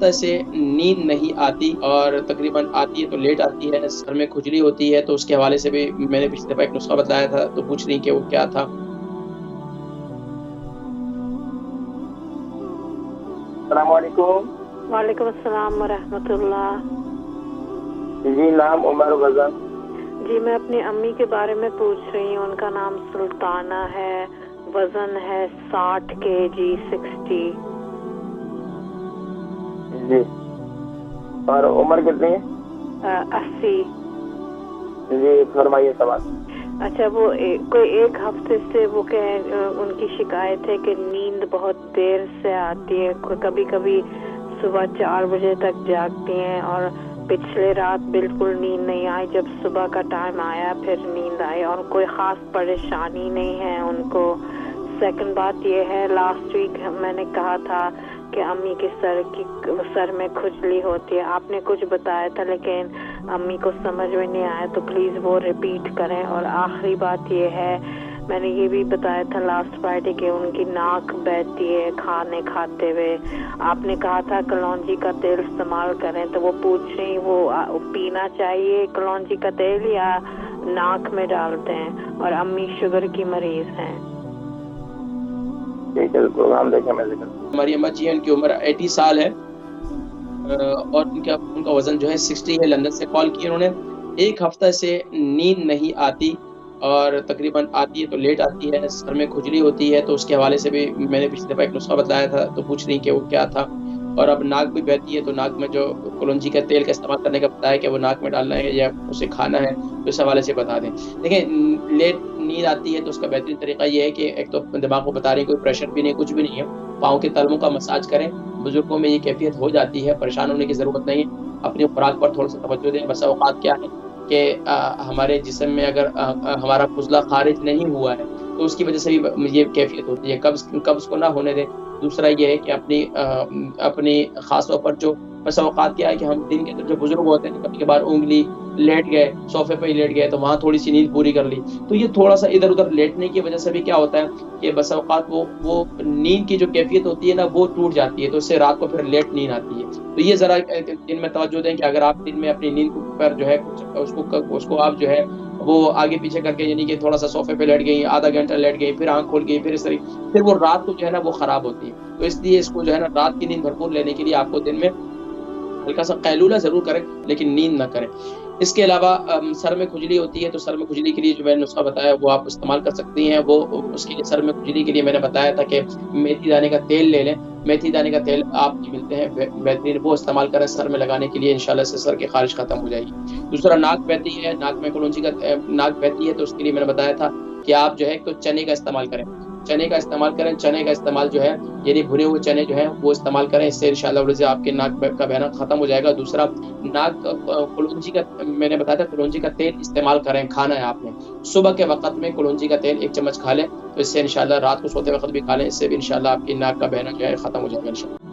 ہفتہ سے نیند نہیں آتی اور تقریباً آتی ہے تو لیٹ آتی ہے، سر میں کھجلی ہوتی ہے، تو اس کے حوالے سے بھی میں نے پچھلی دفعہ ایک نسخہ بتایا تھا تو پوچھ رہی کہ وہ کیا تھا۔ السلام علیکم۔ وعلیکم السلام ورحمۃ اللہ۔ جی نام عمر غزن۔ جی میں اپنی امی کے بارے میں پوچھ رہی ہوں، ان کا نام سلطانہ ہے، وزن ہے 60 kg 60۔ جی اور عمر کتنی ہے؟ 80۔ جی فرمائیے سوال۔ اچھا وہ کوئی ایک ہفتے سے وہ کہ ان کی شکایت ہے کہ نیند بہت دیر سے آتی ہے، کبھی کبھی صبح 4 بجے تک جاگتی ہیں اور پچھلے رات بالکل نیند نہیں آئی، جب صبح کا ٹائم آیا پھر نیند آئی اور کوئی خاص پریشانی نہیں ہے ان کو۔ سیکنڈ بات یہ ہے، لاسٹ ویک میں نے کہا تھا کہ امی کے سر میں کھجلی ہوتی ہے، آپ نے کچھ بتایا تھا لیکن امی کو سمجھ میں نہیں آیا، تو پلیز وہ ریپیٹ کریں۔ اور آخری بات یہ ہے، میں نے یہ بھی بتایا تھا لاسٹ فرائیڈے کہ ان کی ناک بہتی ہے کھانے کھاتے ہوئے، آپ نے کہا تھا کلونجی کا تیل استعمال کریں، تو وہ پوچھ رہی وہ پینا چاہیے کلونجی کا تیل یا ناک میں ڈالتے ہیں، اور امی شوگر کی مریض ہیں۔ ٹھیک ہے پروگرام دیکھیں میں ذکر۔ ہماری اماں جی ہیں، ان کی عمر 80 سال ہے اور ان کا وزن جو ہے 60 ہے۔ لندن سے کال کی انہوں نے، ایک ہفتہ سے نیند نہیں آتی اور تقریباً آتی ہے تو لیٹ آتی ہے، سر میں کھجلی ہوتی ہے، تو اس کے حوالے سے بھی میں نے پچھلی دفعہ ایک نسخہ بتایا تھا تو پوچھ رہی کہ وہ کیا تھا، اور اب ناک بھی بہتی ہے تو ناک میں جو کلونجی کا تیل کا استعمال کرنے کا بتایا کہ وہ ناک میں ڈالنا ہے یا اسے کھانا ہے، تو اس حوالے سے بتا دیں۔ دیکھیں لیٹ نیند آتی ہے تو اس کا بہترین طریقہ یہ ہے کہ ایک تو دماغ کو بتا رہی کوئی پریشر بھی نہیں، کچھ بھی نہیں ہے، پاؤں کے تلووں کا مساج کریں، بزرگوں میں یہ کیفیت ہو جاتی ہے، پریشان ہونے کی ضرورت نہیں ہے، اپنی خوراک پر تھوڑا سا توجہ دیں۔ بسا اوقات کیا ہے کہ ہمارے جسم میں اگر ہمارا فضلہ خارج نہیں ہوا ہے تو اس کی وجہ سے بھی یہ کیفیت ہوتی ہے، قبض کو نہ ہونے دیں۔ دوسرا یہ ہے کہ اپنی خاص طور پر جو بسا اوقات کیا ہے کہ ہم دن کے اندر جو بزرگ ہوتے ہیں کبھی کبھار انگلی لیٹ گئے، صوفے پہ ہی لیٹ گئے تو وہاں تھوڑی سی نیند پوری کر لی، تو یہ تھوڑا سا ادھر ادھر لیٹنے کی وجہ سے بھی کیا ہوتا ہے کہ بسا اوقات وہ نیند کی جو کیفیت ہوتی ہے نا وہ ٹوٹ جاتی ہے، تو اس سے رات کو پھر لیٹ نیند آتی ہے۔ تو یہ ذرا دن میں توجہ دیں کہ اگر آپ دن میں اپنی نیند پر جو ہے کچھ اس کو آپ جو ہے وہ آگے پیچھے کر کے، یعنی کہ تھوڑا سا صوفے پہ لیٹ گئی، آدھا گھنٹہ لیٹ گئی، پھر آنکھ کھول گئی، پھر اس طرح پھر وہ رات کو جو ہے نا وہ خراب ہوتی ہے، تو اس لیے اس کو جو ہے نا رات کی نیند بھرپور لینے کے لیے آپ کو دن میں ہلکا سا قیلولہ ضرور کریں لیکن نیند نہ کریں۔ اس کے علاوہ سر میں کھجلی ہوتی ہے تو سر میں کھجلی کے لیے جو میں نے نسخہ بتایا وہ آپ استعمال کر سکتی ہیں۔ وہ اس کے لیے سر میں کھجلی کے لیے میں نے بتایا تھا کہ میتھی دانے کا تیل لے لیں، میتھی دانے کا تیل آپ کی ملتے ہیں بہترین، وہ استعمال کریں سر میں لگانے کے لیے، انشاءاللہ سے سر کی خارش ختم ہو جائے گی۔ دوسرا ناک بہتی ہے، ناک میں کلونجی کا ناک بہتی ہے تو اس کے لیے میں نے بتایا تھا کہ آپ جو ہے تو چنے کا استعمال کریں، چنے کا استعمال کریں، چنے کا استعمال جو ہے یعنی بھنے ہوئے چنے جو ہیں وہ استعمال کریں، اس سے انشاءاللہ آپ کے ناک کا بہنا ختم ہو جائے گا۔ دوسرا ناک کلونجی کا میں نے بتایا تھا کلونجی کا تیل استعمال کریں، کھانا ہے آپ نے صبح کے وقت میں کلونجی کا تیل 1 چمچ کھا لیں، تو اس سے انشاءاللہ رات کو سوتے وقت بھی کھا لیں، اس سے بھی انشاءاللہ آپ کی ناک کا بہنا جو ہے ختم ہو جائے گا انشاءاللہ۔